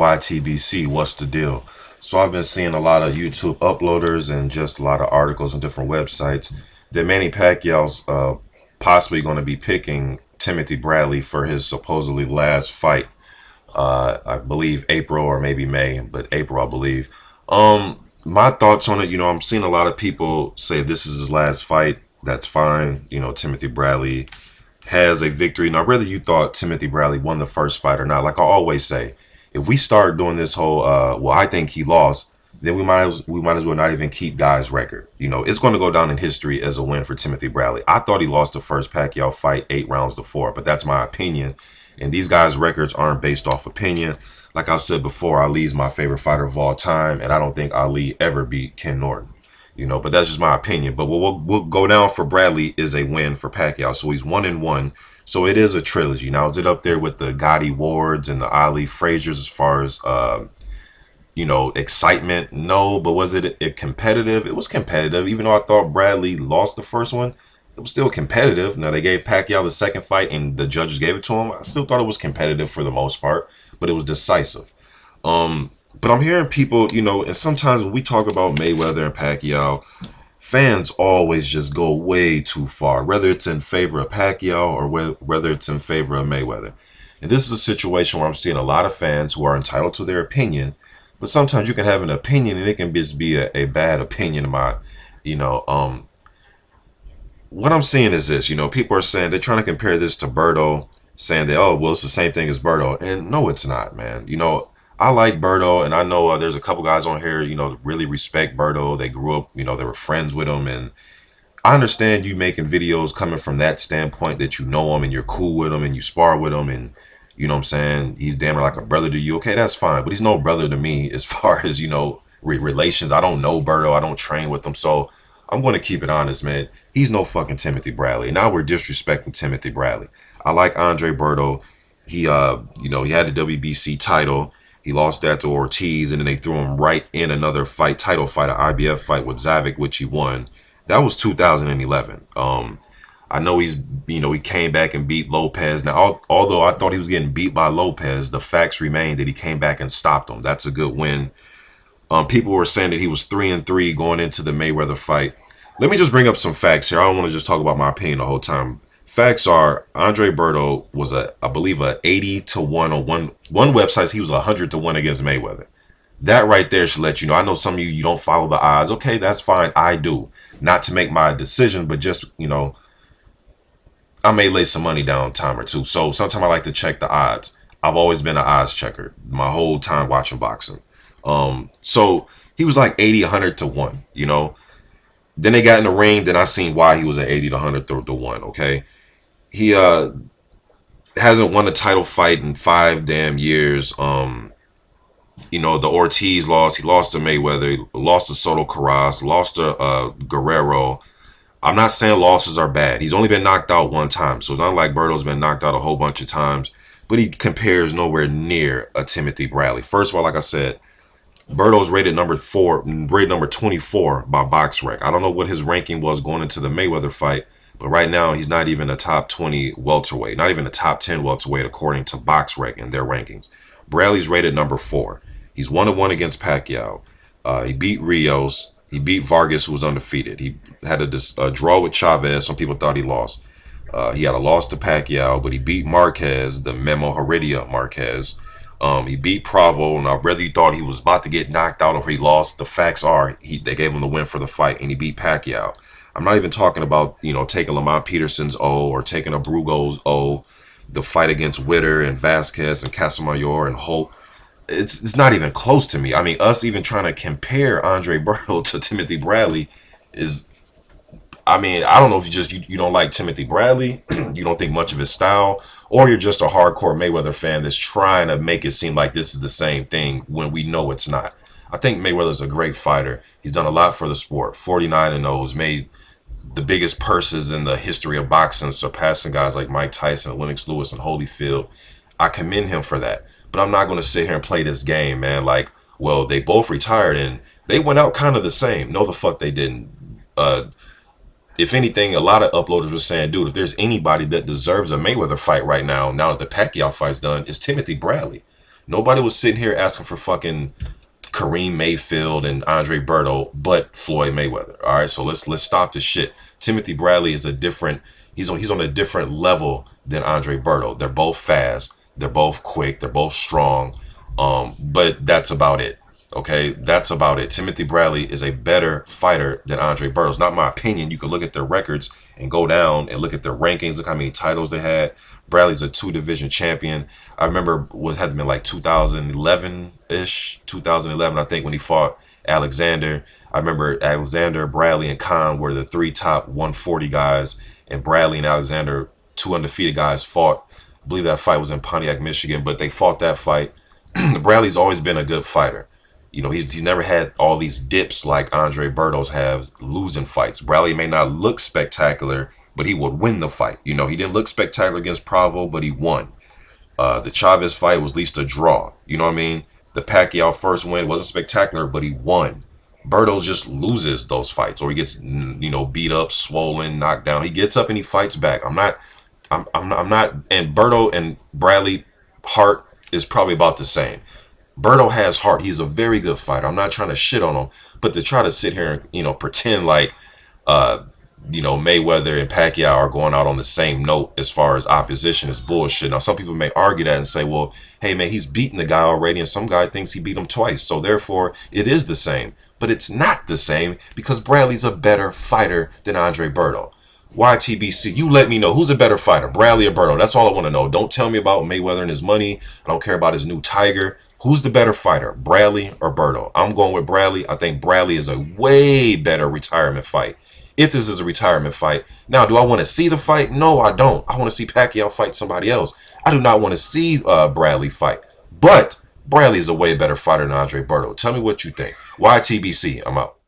YTBC, what's the deal? So I've been seeing a lot of YouTube uploaders and just a lot of articles on different websites that Manny Pacquiao's possibly going to be picking Timothy Bradley for his supposedly last fight. I believe April or maybe May, but April, I believe. My thoughts on it, I'm seeing a lot of people say this is his last fight. That's fine. Timothy Bradley has a victory. Now, whether you thought Timothy Bradley won the first fight or not, like I always say, if we start doing this whole, well, I think he lost, then we might as well not even keep Guy's record. It's going to go down in history as a win for Timothy Bradley. I thought he lost the first Pacquiao fight 8 rounds to 4, but that's my opinion. And these guys' records aren't based off opinion. Like I said before, Ali's my favorite fighter of all time, and I don't think Ali ever beat Ken Norton. But that's just my opinion. But what will go down for Bradley is a win for Pacquiao. So he's 1-1. So it is a trilogy. Now, is it up there with the Gotti Wards and the Ali Fraziers as far as, excitement? No. But was it competitive? It was competitive. Even though I thought Bradley lost the first one, it was still competitive. Now, they gave Pacquiao the second fight and the judges gave it to him. I still thought it was competitive for the most part, but it was decisive. But I'm hearing people, and sometimes when we talk about Mayweather and Pacquiao, fans always just go way too far, whether it's in favor of Pacquiao or whether it's in favor of Mayweather. And this is a situation where I'm seeing a lot of fans who are entitled to their opinion, but sometimes you can have an opinion and it can just be a bad opinion of mine. What I'm seeing is this, people are saying they're trying to compare this to Berto, saying that, oh, well, it's the same thing as Berto. And no, it's not, man. I like Berto, and I know there's a couple guys on here, that really respect Berto. They grew up, they were friends with him. And I understand you making videos coming from that standpoint that you know him and you're cool with him and you spar with him. And, you know what I'm saying, he's damn near like a brother to you. Okay, that's fine. But he's no brother to me as far as, relations. I don't know Berto. I don't train with him. So I'm going to keep it honest, man. He's no fucking Timothy Bradley. Now we're disrespecting Timothy Bradley. I like Andre Berto. He had the WBC title. He lost that to Ortiz, and then they threw him right in another title fight, an IBF fight with Zavik, which he won. That was 2011. I know he came back and beat Lopez. Now, although I thought he was getting beat by Lopez, the facts remain that he came back and stopped him. That's a good win. People were saying that he was 3-3 going into the Mayweather fight. Let me just bring up some facts here. I don't want to just talk about my opinion the whole time. Facts are Andre Berto was I believe a 80-1 on one website. He was 100-1 against Mayweather. That right there should let you know. I know some of you don't follow the odds. Okay, that's fine. I do. Not to make my decision, but just, I may lay some money down a time or two. So sometimes I like to check the odds. I've always been an odds checker my whole time watching boxing. So he was like 80-100-1, Then they got in the ring. Then I seen why he was at 80-100-1. Okay. He hasn't won a title fight in 5 damn years. The Ortiz loss, he lost to Mayweather, he lost to Soto Carras, lost to Guerrero. I'm not saying losses are bad. He's only been knocked out 1 time, so it's not like Berto's been knocked out a whole bunch of times, but he compares nowhere near a Timothy Bradley. First of all, like I said, Berto's rated number 24 by BoxRec. I don't know what his ranking was going into the Mayweather fight, but right now he's not even a top 20 welterweight, not even a top 10 welterweight according to BoxRec in their rankings. Bradley's rated number 4. He's 1-1 against Pacquiao. He beat Rios. He beat Vargas, who was undefeated. He had a draw with Chavez. Some people thought he lost. He had a loss to Pacquiao, but he beat Marquez, the Memo Heredia Marquez. He beat Pravo. Now, whether you thought he was about to get knocked out or he lost, the facts are they gave him the win for the fight, and he beat Pacquiao. I'm not even talking about, taking Lamont Peterson's O or taking a Brugo's O, the fight against Witter and Vasquez and Casamayor and Holt. It's not even close to me. I mean, us even trying to compare Andre Berto to Timothy Bradley is, I don't know if you don't like Timothy Bradley, you don't think much of his style, or you're just a hardcore Mayweather fan that's trying to make it seem like this is the same thing when we know it's not. I think Mayweather's a great fighter. He's done a lot for the sport. 49-0, has made the biggest purses in the history of boxing, surpassing guys like Mike Tyson, Lennox Lewis, and Holyfield. I commend him for that. But I'm not going to sit here and play this game, man. Like, well, they both retired and they went out kind of the same. No, the fuck they didn't. If anything, a lot of uploaders were saying, dude, if there's anybody that deserves a Mayweather fight right now that the Pacquiao fight's done, it's Timothy Bradley. Nobody was sitting here asking for fucking Kareem Mayfield and Andre Berto, but Floyd Mayweather. All right, so let's stop this shit. Timothy Bradley is a different. He's on a different level than Andre Berto. They're both fast. They're both quick. They're both strong. But that's about it. Okay, that's about it. Timothy Bradley is a better fighter than Andre Berto. It's not my opinion. You can look at their records and go down and look at their rankings. Look how many titles they had. Bradley's a 2 division champion. I remember had to been like 2011-ish, 2011, I think, when he fought Alexander. I remember Alexander, Bradley, and Khan were the 3 top 140 guys, and Bradley and Alexander, 2 undefeated guys, fought. I believe that fight was in Pontiac, Michigan, but they fought that fight. Bradley's always been a good fighter. You know, he's never had all these dips like Andre Berto's have, losing fights. Bradley may not look spectacular, but he would win the fight. You know, he didn't look spectacular against Bravo, but he won. The Chavez fight was at least a draw. You know what I mean? The Pacquiao first win wasn't spectacular, but he won. Berto just loses those fights, or he gets, you know, beat up, swollen, knocked down. He gets up and he fights back. I'm not. And Berto and Bradley, heart is probably about the same. Berto has heart. He's a very good fighter. I'm not trying to shit on him, but to try to sit here and, you know, pretend like, you know, Mayweather and Pacquiao are going out on the same note as far as opposition is bullshit. Now, some people may argue that and say, well, hey, man, he's beaten the guy already, and some guy thinks he beat him twice, so therefore it is the same. But it's not the same because Bradley's a better fighter than Andre Berto. YTBC, you let me know who's a better fighter, Bradley or Berto. That's all I want to know. Don't tell me about Mayweather and his money. I don't care about his new tiger. Who's the better fighter, Bradley or Berto? I'm going with Bradley. I think Bradley is a way better retirement fight. If this is a retirement fight. Now, do I want to see the fight? No, I don't. I want to see Pacquiao fight somebody else. I do not want to see Bradley fight. But Bradley is a way better fighter than Andre Berto. Tell me what you think. YTBC, I'm out.